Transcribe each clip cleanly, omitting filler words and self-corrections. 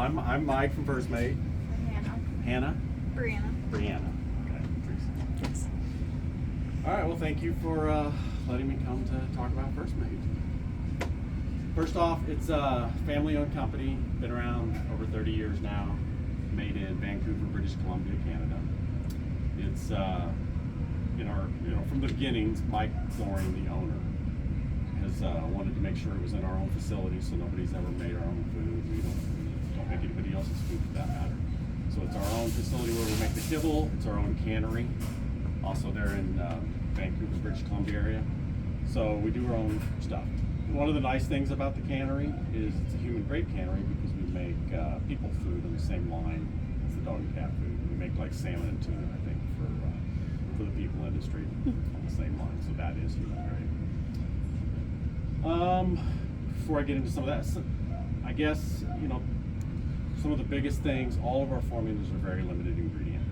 I'm Mike from First Mate. Hannah. Hannah? Brianna. Brianna. Okay. Teresa. Yes. All right. Well, thank you for letting me come to talk about First Mate. First off, it's a family-owned company. Been around over 30 years now. Made in Vancouver, British Columbia, Canada. It's from the beginnings, Mike Thorne, the owner, has wanted to make sure it was in our own facility, so nobody's ever made our own food. We don't make anybody else's food for that matter. So it's our own facility where we make the kibble. It's our own cannery. Also, they're in Vancouver, British Columbia area. So we do our own stuff. One of the nice things about the cannery is it's a human-grade cannery because we make people food on the same line as the dog and cat food. We make like salmon and tuna, I think, for the people industry on the same line. So that is human-grade. Before I get into some of that, I guess, some of the biggest things, all of our formulas are very limited ingredient.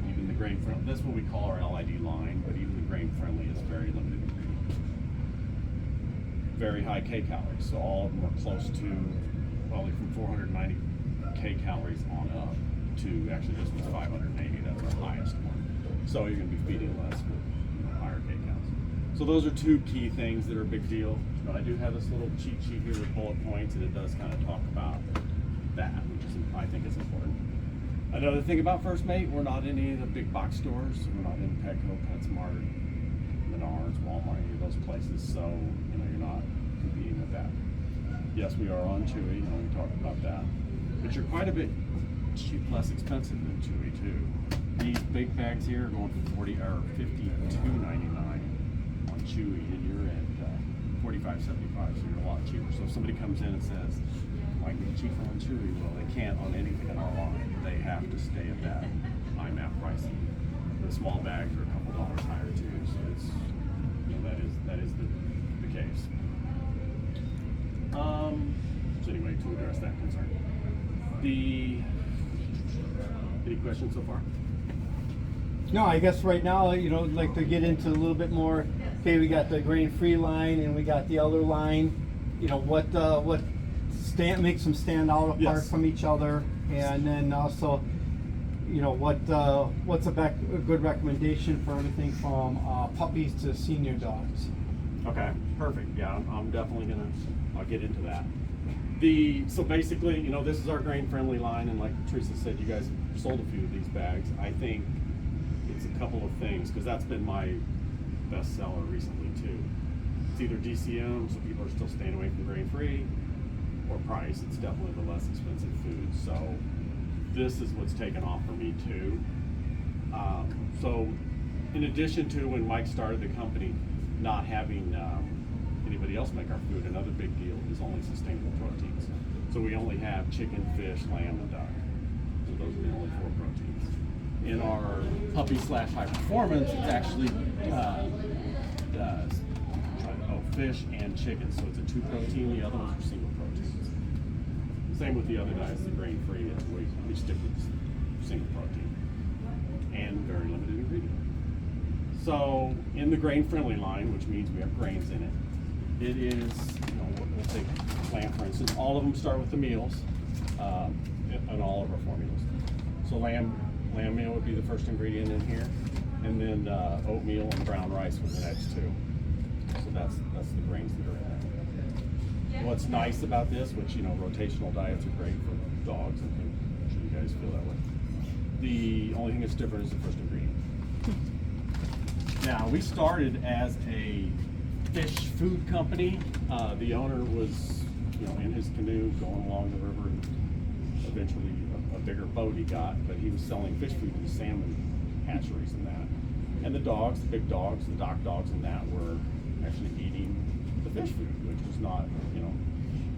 Even the grain friendly, that's what we call our LID line, but even the grain friendly is very limited ingredient. Very high K calories, so all of them are close to probably from 490 K calories on up to actually this one's 580, that's our highest one. So you're going to be feeding less with higher K counts. So those are two key things that are a big deal. I do have this little cheat sheet here with bullet points, and it does kind of talk about that, which is, I think is important. Another thing about First Mate, we're not in any of the big box stores. We're not in Petco, PetSmart, Menards, Walmart, any of those places. So you're not competing with that. Yes, we are on Chewy. We talked about that, but you're quite a bit less expensive than Chewy too. These big bags here are going for $52.99 on Chewy, and you're at $45.75, so you're a lot cheaper. So if somebody comes in and says, "I can get cheaper on Chewy," well, they can't on anything in our line. They have to stay at that IMAP pricing. The small bags are a couple dollars higher too, so it's that is the case. So anyway, to address that concern, any questions so far? No, I guess right now, like to get into a little bit more. Okay, we got the grain-free line and we got the other line. What makes them stand out apart Yes. from each other, and then also, what's a good recommendation for everything from puppies to senior dogs? Okay, perfect. Yeah, I'm definitely I'll get into that. So basically, this is our grain-friendly line, and like Teresa said, you guys sold a few of these bags. I think it's a couple of things, because that's been my best seller recently too. It's either DCM, so people are still staying away from grain-free, or price. It's definitely the less expensive food. So this is what's taken off for me too. So in addition to when Mike started the company, not having anybody else make our food, another big deal is only sustainable proteins. So we only have chicken, fish, lamb, and duck. So those are the only 4 proteins. In our puppy/high performance, it's actually fish and chicken. So it's a 2 protein. The other ones are single proteins. Same with the other diets, the grain free. We stick with single protein and very limited ingredient. So in the grain friendly line, which means we have grains in it, it is, we'll take lamb for instance. All of them start with the meals in all of our formulas. So lamb meal would be the first ingredient in here, and then oatmeal and brown rice were the next 2. So that's the grains that are in it. What's nice about this, which rotational diets are great for dogs, and I'm sure you guys feel that way. The only thing that's different is the first ingredient. Now, we started as a fish food company. The owner was, in his canoe going along the river, and eventually a bigger boat he got, but he was selling fish food to salmon hatcheries and that. And the dogs, the big dogs, the dock dogs and that were actually eating the fish food, which was not,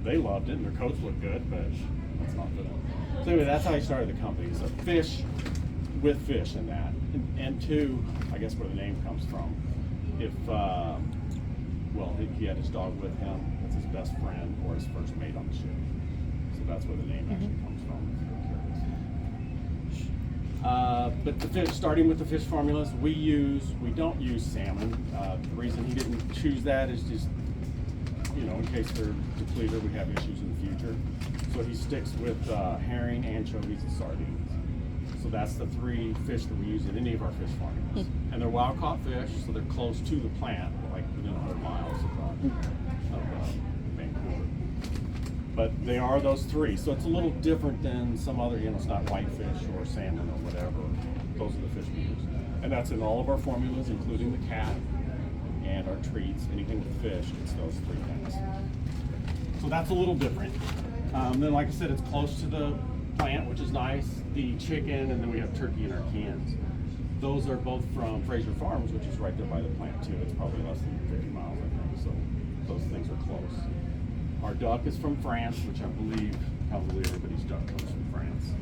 they loved it and their coats looked good, but that's not for them. So anyway, that's how he started the company. So fish with fish in that. And 2, I guess where the name comes from. If, he had his dog with him, it's his best friend or his first mate on the ship. So that's where the name actually comes from, if you're curious. But the fish, starting with the fish formulas, we don't use salmon. The reason he didn't choose that is just you know, in case they're depleted, we have issues in the future. So he sticks with herring, anchovies, and sardines. So that's the three fish that we use in any of our fish farms. And they're wild caught fish, so they're close to the plant, like within 100 miles of Vancouver. But they are those three, so it's a little different than some other, you know, it's not whitefish or salmon or whatever. Those are the fish we use. And that's in all of our formulas, including the cat and our treats, anything with fish, it's those three things. So that's a little different. Then, like I said, it's close to the plant, which is nice. The chicken, and then we have turkey in our cans. Those are both from Fraser Farms, which is right there by the plant too. It's probably less than 50 miles, I think. So those things are close. Our duck is from France, which I believe probably everybody's duck comes from France.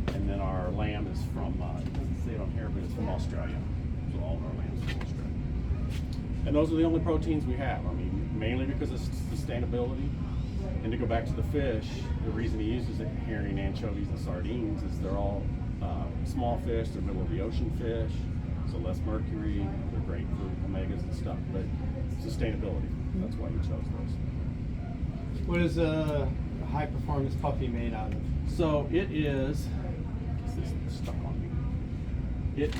And then our lamb is from, it doesn't say it on here, but it's from Australia. So all of our lambs are from Australia. And those are the only proteins we have. I mean, mainly because of sustainability. And to go back to the fish, the reason he uses it, herring, anchovies, and sardines, is they're all small fish. They're middle of the ocean fish, so less mercury. They're great for omegas and stuff. But stuff. That's why he chose those. What is a high performance puppy made out of? So it is. This is stuck on me.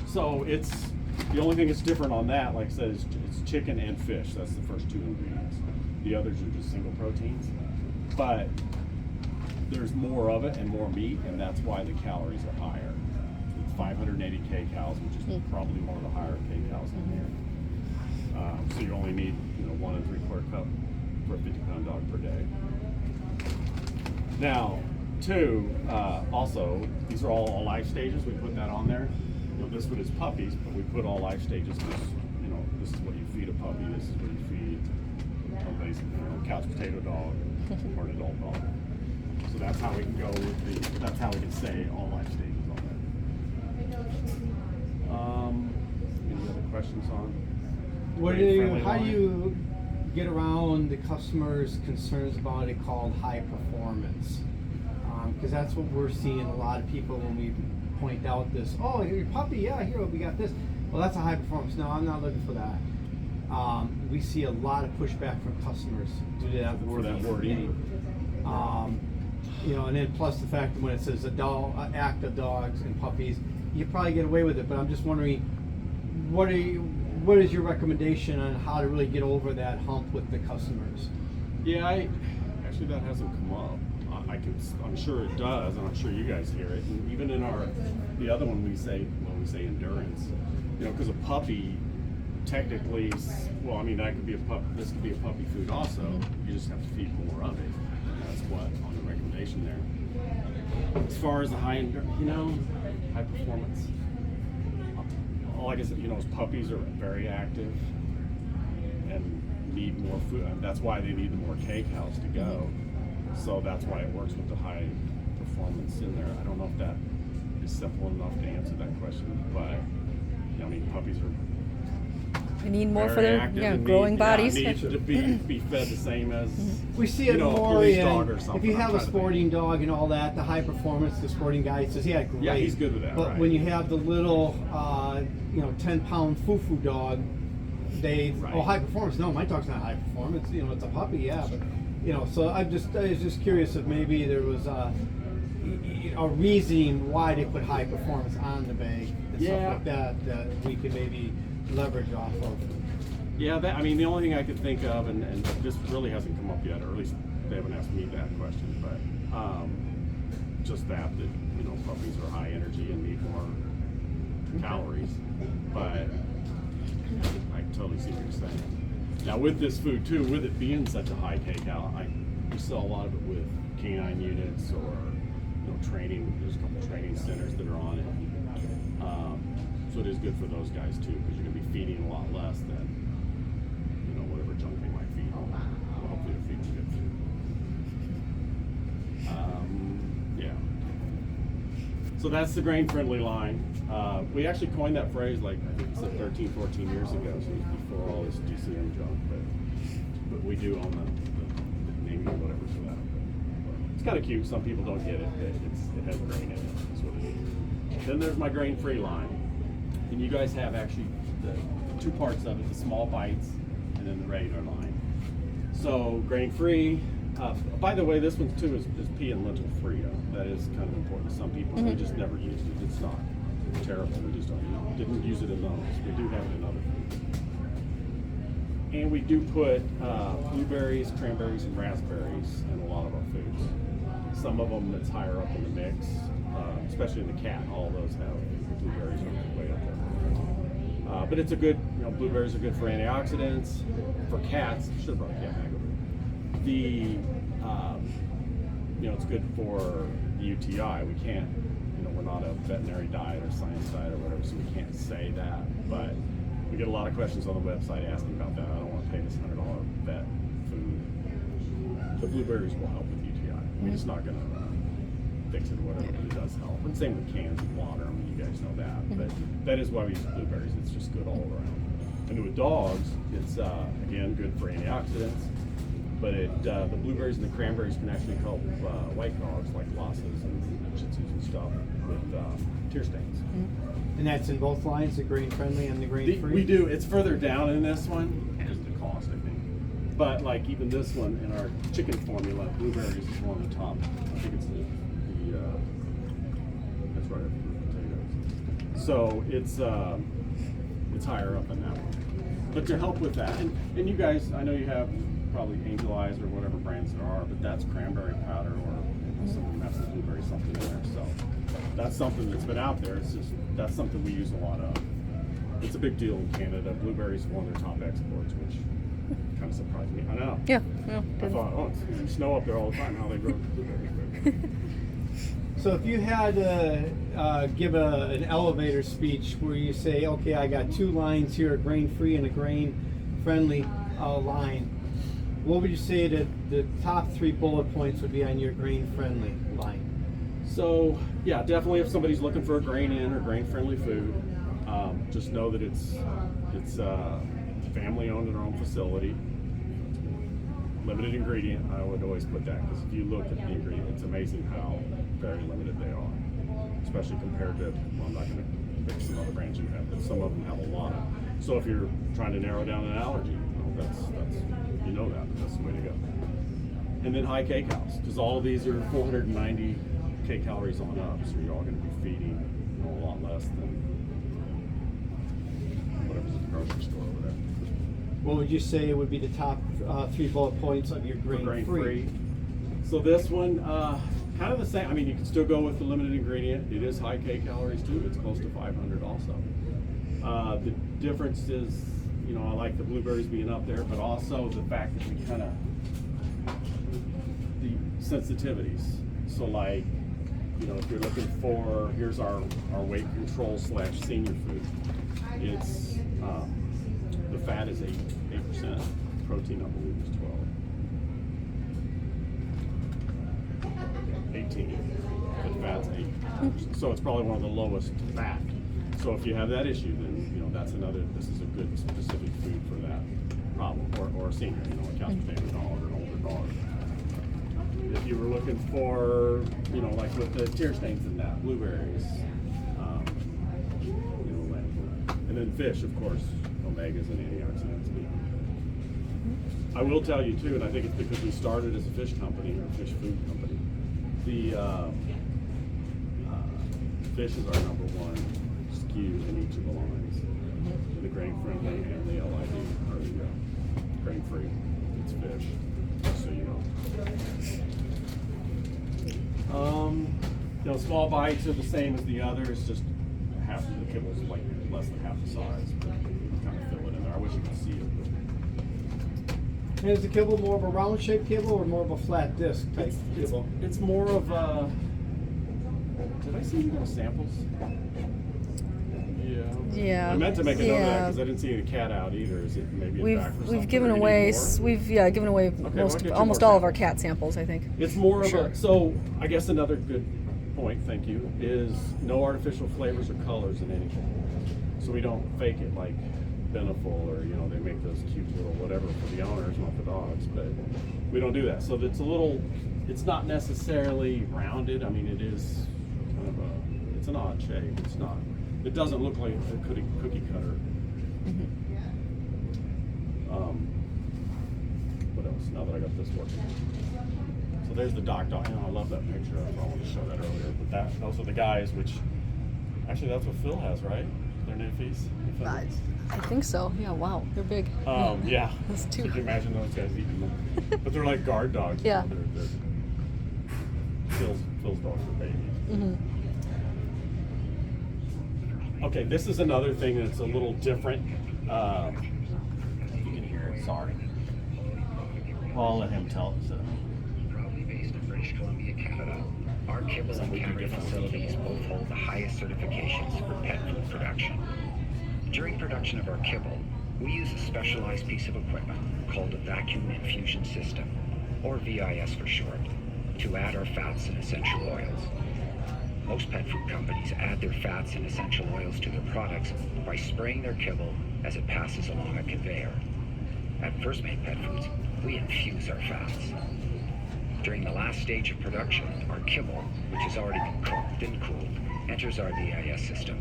So it's the only thing that's different on that. Like I said, is it's chicken and fish. That's the first two ingredients. The others are just single proteins, but there's more of it and more meat, and that's why the calories are higher. It's 580 kcals, which is probably one of the higher kcals in here. So you only need, you know, 1 3/4 cup for a 50-pound dog per day. Now, two, also, these are all life stages. We put that on there. You know, this one is puppies, but we put all life stages because, you know, this is what you feed a puppy. This is what you feed basically, you know, couch potato dog or an adult dog. So that's how we can go with that's how we can say all life stages on there. Any other questions on? How do you get around the customers' concerns about it called high performance? Because that's what we're seeing a lot of people when we point out this, oh, your puppy, yeah, here, we got this. Well, that's a high performance. No, I'm not looking for that. We see a lot of pushback from customers due to that wording. You know, and then plus the fact that when it says active dogs and puppies, you probably get away with it. But I'm just wondering, what is your recommendation on how to really get over that hump with the customers? Yeah, actually that hasn't come up. I'm sure it does, and I'm sure you guys hear it. And even in the other one, when we say endurance, you know, because a puppy technically, well, I mean, that could be this could be a puppy food also. You just have to feed more of it. And that's what on the recommendation there. As far as the high performance, like I said, you know, puppies are very active and need more food. That's why they need the more kcals to go. So that's why it works with the high performance in there. I don't know if that is simple enough to answer that question, but you know, I mean, puppies are. They need more for their growing bodies. Need to be fed the same as we see it more police in dog or something. If you have a sporting dog and all that, the high performance, the sporting guy says, yeah, great. Yeah, he's good with that. But right. when you have the little, 10-pound foo-foo dog, high performance. No, my dog's not high performance. You know, it's a puppy, yeah. But, you know, so I was just curious if maybe there was a reasoning why they put high performance on the bag and stuff like that we could maybe leverage off of. Yeah, I mean, the only thing I could think of, and this really hasn't come up yet, or at least they haven't asked me that question, but just that you know, puppies are high energy and need more calories. But I totally see what you're saying. Now with this food too, with it being such a high kcal, we sell a lot of it with canine units or training. There's a couple training centers that are on it. So it is good for those guys too, because you're going to be feeding a lot less than whatever junk they might feed. Well, hopefully they're feeding good food. Yeah. So that's the grain-friendly line. We actually coined that phrase like I think 13, 14 years ago. So it was before all this DCM junk, but we do own the naming or whatever for that. It's kind of cute. Some people don't get it. It has grain in it. That's what it is. Then there's my grain-free line. And you guys have actually the two parts of it, the small bites and then the regular line. So grain free. By the way, this one too is pea and lentil free. That is kind of important to some people. We just never used it. It's not terrible. We just didn't use it in those. We do have it in other foods. And we do put blueberries, cranberries, and raspberries in a lot of our foods. Some of them that's higher up in the mix, especially in the cat. All those have blueberries are way up there. But it's a good, blueberries are good for antioxidants. For cats, should have brought a cat bag over. It's good for the UTI. We can't, we're not a veterinary diet or science diet or whatever, so we can't say that. But we get a lot of questions on the website asking about that. I don't want to pay this $100 vet food. The blueberries will help with UTI. I mean, it's not going to fix it or whatever, but it does help. And same with cans of water. I mean, you guys know that. But that is why we use blueberries. It's just good all around. And with dogs, it's again good for antioxidants. But the blueberries and the cranberries can actually help white dogs like Lhasas and Shih Tzus and stuff with tear stains. And that's in both lines, the grain friendly and the grain free? We do. It's further down in this one because of the cost, I think. But like even this one in our chicken formula, blueberries is one of the top. I think it's that's right after the potatoes. So it's higher up in that one. But to help with that, and you guys, I know you have probably Angel Eyes or whatever brands there are, but that's cranberry powder or some of them have some blueberry something in there. So that's something that's been out there. It's just that's something we use a lot of. It's a big deal in Canada. Blueberries are one of their top exports, which kind of surprised me. I know. Yeah. I thought, it's snow up there all the time. How they grow blueberries. So if you had to give an elevator speech where you say, okay, I got two lines here, a grain-free and a grain-friendly line, what would you say that the top 3 bullet points would be on your grain-friendly line? So, yeah, definitely if somebody's looking for a grain-in or grain-friendly food, just know that it's family-owned in their own facility. Limited ingredient, I would always put that, because if you look at the ingredient, it's amazing how very limited they are, especially compared to, well, I'm not going to pick some other brands you have, but some of them have a lot. So if you're trying to narrow down an allergy, that's the way to go. And then high kcals, because all of these are 490 kcals on up, so you're all going to be feeding a lot less than whatever's at the grocery store or whatever. What would you say would be the top 3 bullet points of your grain-free? So this one, kind of the same. I mean, you can still go with the limited ingredient. It is high kcals too. It's close to 500 also. The difference is, I like the blueberries being up there, but also the fact that we kind of, the sensitivities. So like, if you're looking for, here's our weight control / senior food. It's, the fat is 8%, protein I believe is 18, but fat's 8%. So it's probably one of the lowest fat. So if you have that issue, then that's this is a good specific food for that problem, or a senior, a couch potato dog or an older dog. If you were looking for, like with the tear stains in that, blueberries, and then fish, of course, omegas and antioxidants. I will tell you too, and I think it's because we started as a fish company or fish food company. The fish is our #1 SKU in each of the lines. The grain friendly and the LID or the grain free. It's fish, just so you know. Small bites are the same as the others, just half the kibble's like less than half the size. But kind of fill it in there. I wish you could see it. And is the kibble more of a round-shaped kibble or more of a flat disc type kibble? It's more of a. Did I see you guys samples? Yeah. I meant to make a note of that because I didn't see any cat out either. Is it maybe in back or something? We've given away given away almost all of our cat samples, I think. It's more of a, so I guess another good point, thank you, is no artificial flavors or colors in anything. So we don't fake it like Beneful or they make those cute little whatever for the owners, not the dogs, but we don't do that. So it's not necessarily rounded. I mean, it is kind of it's an odd shape. It doesn't look like a cookie cutter. What else? close now that I got this working. So there's the dock dog. I love that picture. I wanted to show that earlier. But those are the guys, which actually that's what Phil has, right? Their Newfies. I think so. Yeah. Wow. They're big. Yeah. That's So two. you can imagine those guys eating them. But they're like guard dogs. Yeah. You know, they're Phil's dogs are babies. Mm-hmm. Okay, this is another thing that's a little different. You can hear it. Sorry. Well, I'll let him tell us. Proudly based in British Columbia, Canada, our kibble and cannery facilities both hold the highest certifications for pet food production. During production of our kibble, we use a specialized piece of equipment called a vacuum infusion system, or VIS for short, to add our fats and essential oils. Most pet food companies add their fats and essential oils to their products by spraying their kibble as it passes along a conveyor. At First Mate Pet Foods, we infuse our fats. During the last stage of production, our kibble, which has already been cooked and cooled, enters our VIS system.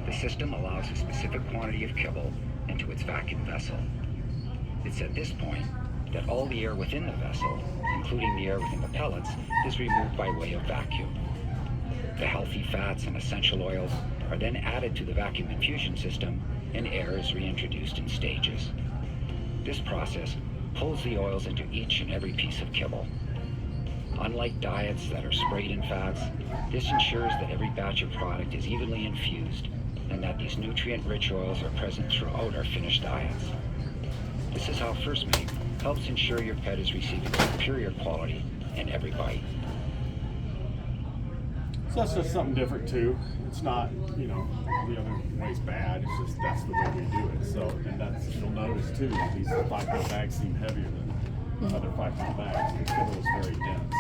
The system allows a specific quantity of kibble into its vacuum vessel. It's at this point that all the air within the vessel, including the air within the pellets, is removed by way of vacuum. The healthy fats and essential oils are then added to the vacuum infusion system, and air is reintroduced in stages. This process pulls the oils into each and every piece of kibble. Unlike diets that are sprayed in fats, this ensures that every batch of product is evenly infused and that these nutrient-rich oils are present throughout our finished diets. This is how First Mate helps ensure your pet is receiving superior quality in every bite. So that's just something different too. It's not, the other way's bad. It's just that's the way we do it. So, and that's, you'll notice too, these 5-pound bags seem heavier than other 5-pound bags. The kibble is very dense.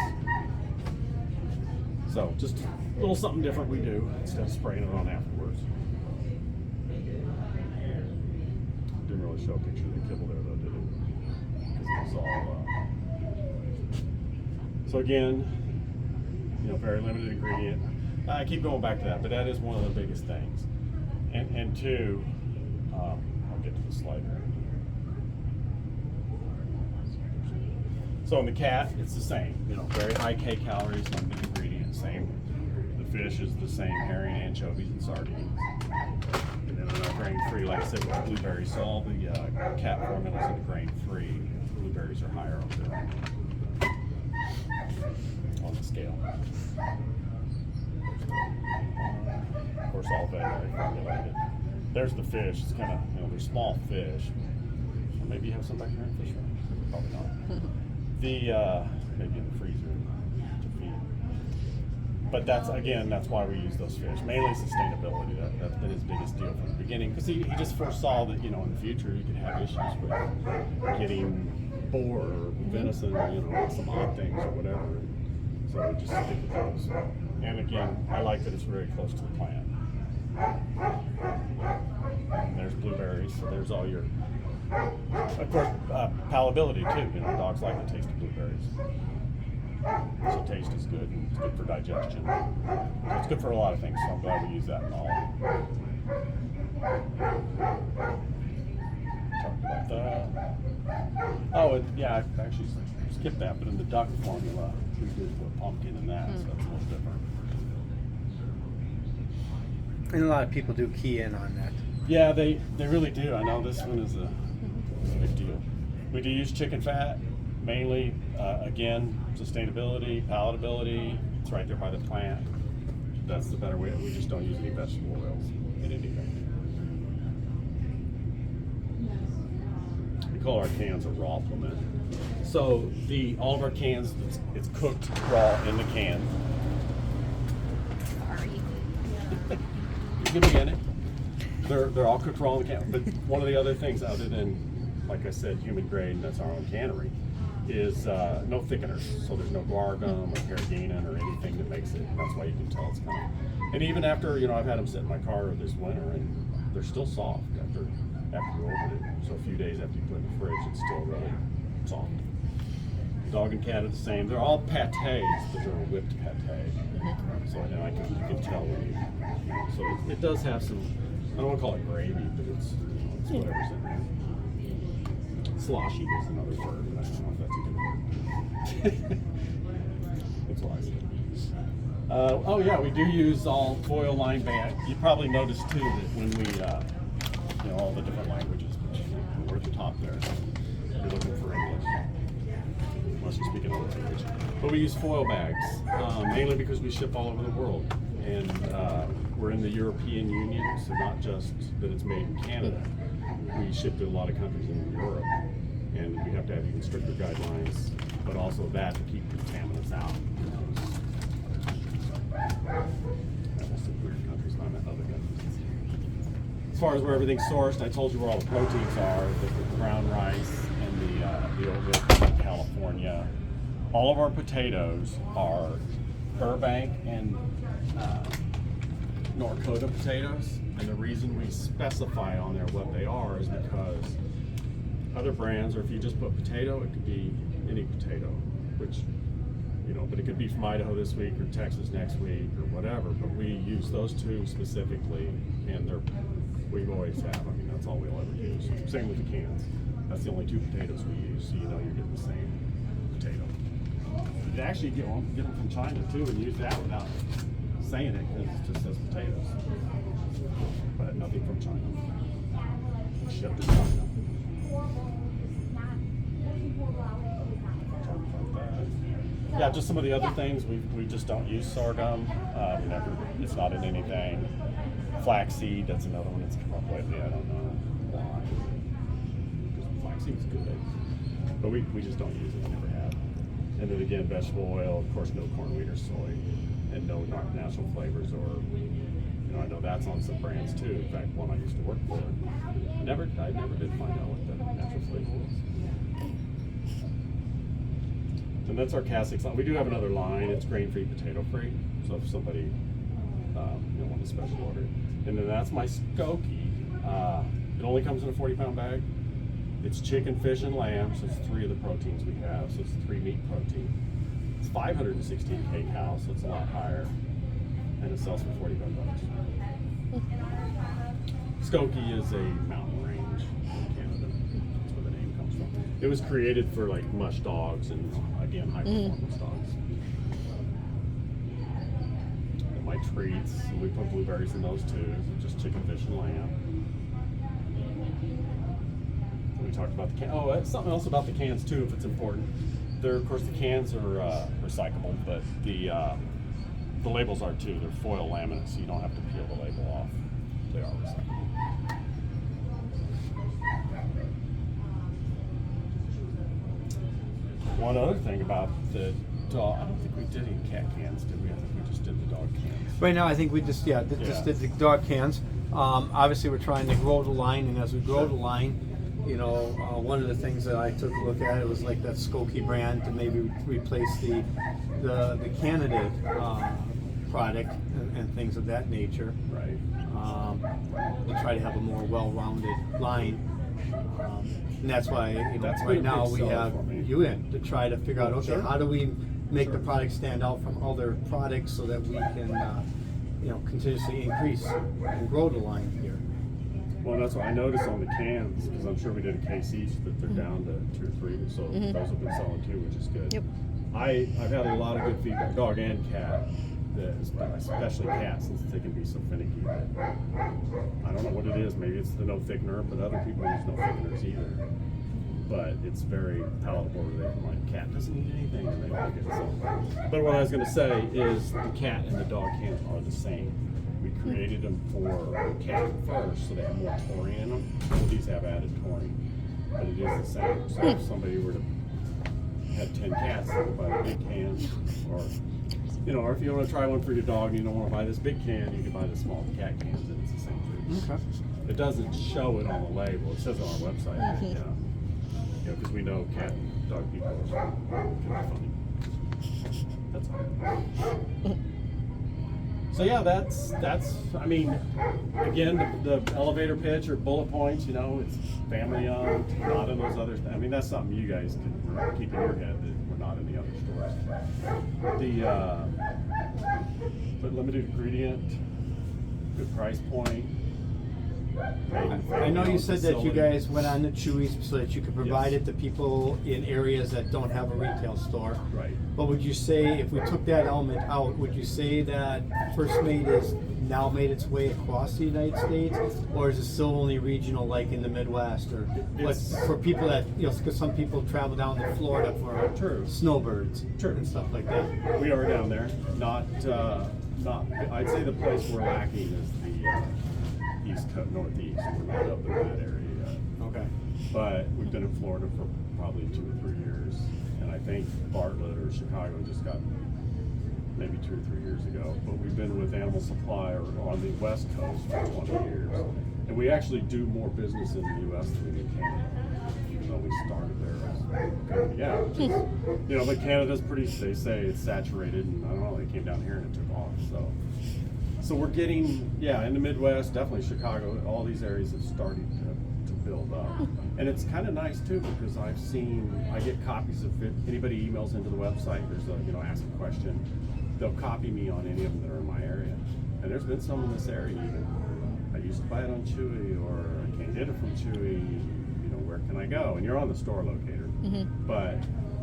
So just a little something different we do instead of spraying it on afterwards. Didn't really show a picture of the kibble there though, did it? Because it was all. So again, very limited ingredient. I keep going back to that, but that is one of the biggest things. And two, I'll get to the slide there. So in the cat, it's the same. Very high K calories, limited ingredient, same. The fish is the same, herring, anchovies, and sardines. And then on our grain-free, like I said, with blueberries, so all the cat formulas are grain-free. Blueberries are higher up there on the scale. Of course, all veterinary formulated. There's the fish. It's kind of, they're small fish. Or maybe you have some back here in the fish room. Probably not. Maybe in the freezer to feed. But that's why we use those fish. Mainly sustainability. That's been his biggest deal from the beginning. Because he just foresaw that, in the future, you could have issues with getting boar or venison, some odd things or whatever. So we just stick with those. And again, I like that it's very close to the plant. And there's blueberries, so there's all your, of course, palatability too. Dogs like the taste of blueberries. So taste is good, and it's good for digestion. So it's good for a lot of things, so I'm glad we use that in all. Talked about that. Oh, and yeah, I actually skipped that, but in the duck formula, we did put pumpkin in that, so that's a little different. And a lot of people do key in on that. Yeah, they really do. I know this one is a big deal. We do use chicken fat, mainly, again, sustainability, palatability. It's right there by the plant. That's the better way. We just don't use any vegetable oils in anything. We call our cans a raw plement. So all of our cans, it's cooked raw in the can. Sorry. You can be in it. They're all cooked raw in the can. But one of the other things, other than, like I said, human grade, and that's our own cannery, is no thickeners. So there's no guar gum or carrageenan or anything that makes it. That's why you can tell it's coming. And even after, I've had them sit in my car this winter, and they're still soft after you open it. So a few days after you put it in the fridge, it's still really soft. Dog and cat are the same. They're all pates, but they're a whipped pate. So you can tell when you. So it does have some. I don't want to call it gravy, but it's whatever's in there. Sloshy is another word, but I don't know if that's a good word. That's what I said. Oh yeah, we do use all foil line bags. You probably noticed too that when we, all the different languages, but we're at the top there. You're looking for English, unless you speak another language. But we use foil bags, mainly because we ship all over the world. And we're in the European Union, so not just that it's made in Canada. We ship to a lot of countries in Europe, and we have to have even stricter guidelines, but also that to keep contaminants out. Weird countries, not other countries. As far as where everything's sourced, I told you where all the proteins are, the brown rice and the oat milk from California. All of our potatoes are Burbank and North Dakota potatoes, and the reason we specify on there what they are is because other brands, or if you just put potato, it could be any potato, which, but it could be from Idaho this week or Texas next week or whatever, but we use those two specifically, and we always have. I mean, that's all we'll ever use. Same with the cans. That's the only two potatoes we use, so you're getting the same potato. You can actually get them from China too and use that without saying it, because it just says potatoes. But nothing from China. Shipped to China. Yeah, just some of the other things. We just don't use sorghum. It's not in anything. Flaxseed, that's another one that's come up lately. I don't know why. Because flaxseed's good. But we just don't use it, never have. And then again, vegetable oil, of course, no corn, wheat, or soy, and no natural flavors, or I know that's on some brands too. In fact, one I used to work for, I never did find out what the natural flavor was. And that's our Cassix line. We do have another line. It's grain-free, potato-free. So if somebody wants a special order, and then that's my Skokie. It only comes in a 40-pound bag. It's chicken, fish, and lamb, so it's 3 of the proteins we have. So it's 3 meat protein. It's 516 kcal, so it's a lot higher, and it sells for $45. Skokie is a mountain range in Canada. That's where the name comes from. It was created for like mush dogs and again high performance dogs. And my treats, we put blueberries in those too. Just chicken, fish, and lamb. We talked about the can. Oh, that's something else about the cans too, if it's important. Of course, the cans are recyclable, but the labels are too. They're foil laminate, so you don't have to peel the label off. They are recyclable. One other thing about the dog, I don't think we did any cat cans, did we? I think we just did the dog cans. Right now, I think we just did the dog cans. Obviously, we're trying to grow the line, and as we grow the line, one of the things that I took a look at, it was like that Skokie brand to maybe replace the candidate product and things of that nature. Right. We try to have a more well-rounded line. And that's why, right now we have you in to try to figure out, okay, how do we make the product stand out from other products so that we can, continuously increase and grow the line here. Well, that's what I noticed on the cans, because I'm sure we did a case each, that they're down to 2 or 3, so those have been selling too, which is good. Yep. I've had a lot of good feedback, dog and cat, especially cat, since they can be so finicky. That I don't know what it is. Maybe it's the no thickener, but other people use no thickeners either. But it's very palatable. They can like, cat doesn't eat anything, and they like it. So. But what I was going to say is the cat and the dog cans are the same. We created them for cat first, so they have more taurine in them. Well, these have added taurine, but it is the same. So if somebody were to have 10 cats, they would buy the big can, or or if you want to try one for your dog and you don't want to buy this big can, you can buy the small cat cans, and it's the same food. Okay. It doesn't show it on the label. It says it on our website. Because we know cat and dog people can be funny. That's all. So yeah, that's. I mean, again, the elevator pitch or bullet points. It's family owned, not in those others. I mean, that's something you guys can keep in your head that we're not in the other stores. But limited ingredient, good price point. I know you said that you facility. guys went on to Chewy's so that you could provide Yes. it to people in areas that don't have a retail store. Right. But would you say, if we took that element out, would you say that First Mate is now made its way across the United States, or is it still only regional, like in the Midwest, or what, It's- for people that, you know, because some people travel down to Florida for True. snowbirds True. and stuff like that. We are down there. Not. I'd say the place we're lacking is the east coast, northeast. We're not up in that area yet. Okay. But we've been in Florida for probably 2 or 3 years, and I think Bartlett or Chicago just got maybe 2 or 3 years ago. But we've been with Animal Supply or on the West Coast for 20 years, and we actually do more business in the U.S. than we do in Canada, even though we started there. Yeah, which is, you know, but Canada's pretty. They say it's saturated, and I don't know. They came down here and it took off. So we're getting, yeah, in the Midwest, definitely Chicago. All these areas have started to build up, and it's kind of nice too because I get copies of it. Anybody emails into the website, there's a, you know, ask a question. They'll copy me on any of them that are in my area, and there's been some in this area. Even I used to buy it on Chewy, or I can't get it from Chewy. You know, where can I go? And you're on the store locator, but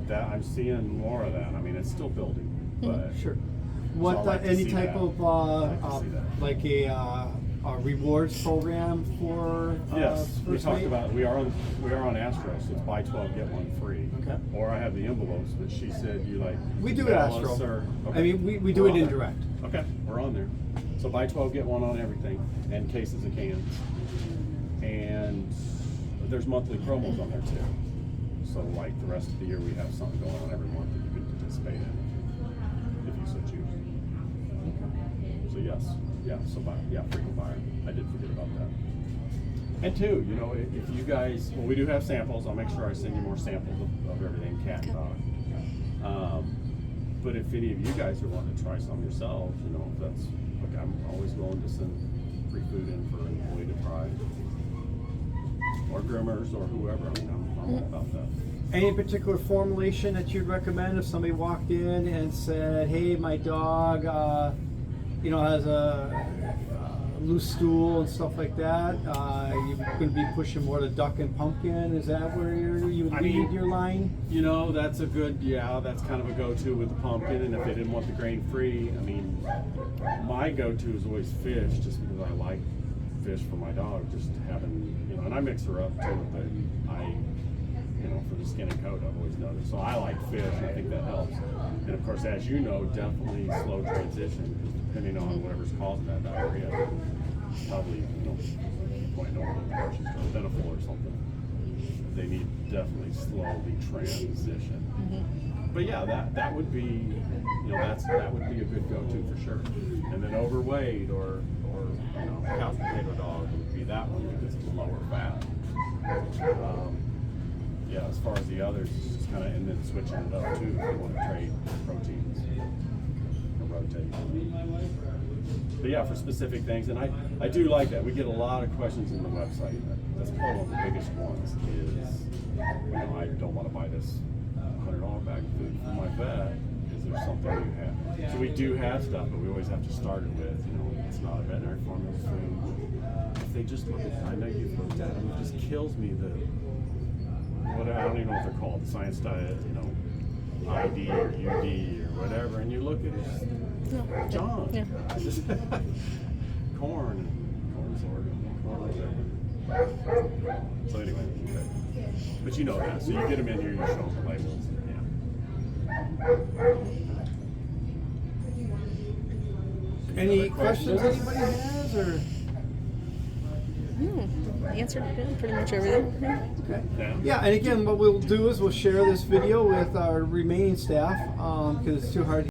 that I'm seeing more of that. I mean, it's still building, but Sure. I What, like to any see type that. of, I like to see that. like a rewards program for, Yes, we First talked Mate? about, we are on Astro, so it's buy 12, get 1 free. Okay. Or I have the envelopes, but she said you like. We do it email us Astro. or- I okay. mean, we do We're it on there. indirect. Okay, we're on there. So buy 12, get 1 on everything, and cases of cans. And there's monthly promos on there too. So like the rest of the year, we have something going on every month that you can participate in, if you so choose. So yes, frequent buyer. I did forget about that. And two, you know, if you guys, well, we do have samples. I'll make sure I send you more samples of everything cat and dog. But if any of you guys are wanting to try some yourselves, you know, that's, look, I'm always willing to send free food in for an employee to try. Or groomers or whoever. I mean, I'm all about that. Any particular formulation that you'd recommend if somebody walked in and said, "Hey, my dog, you know, has a loose stool and stuff like that. You're going to be pushing more to duck and pumpkin. Is that where you would I lead mean, your line?" You know, that's a good, that's kind of a go-to with the pumpkin. And if they didn't want the grain-free, I mean, my go-to is always fish, just because I like fish for my dog. Just having, you know, and I mix her up too. But you know, for the skin and coat, I've always noticed. So I like fish, and I think that helps. And of course, as you know, definitely slow transition, because depending on whatever's causing that diarrhea, probably, you know, point over to the grocery store, Beneful or something. They need definitely slowly transition. But yeah, that would be, you know, that would be a good go-to for sure. And then overweight or you know, couch potato dog would be that one because it's lower fat. Yeah, as far as the others, it's just kind of, and then switching it up too if you want to trade proteins or rotate. But yeah, for specific things, and I do like that. We get a lot of questions in the website. That's probably one of the biggest ones is, you know, I don't want to buy this $100 bag of food for my vet. Is there something you have? So we do have stuff, but we always have to start it with, you know, it's not a veterinary formula food. If they just look at, I know you've looked at them, it just kills me the, what, I don't even know what they're called, the science diet, you know, ID or UD or whatever, and you look at it, junk. Yeah. Just corn sorghum, whatever. So anyway, okay. But you know that, so you get them in here, you show them the labels. Yeah. Any other questions anybody has, or? Answered pretty much everything. Okay. Yeah. Yeah, and again, what we'll do is we'll share this video with our remaining staff because it's too hard to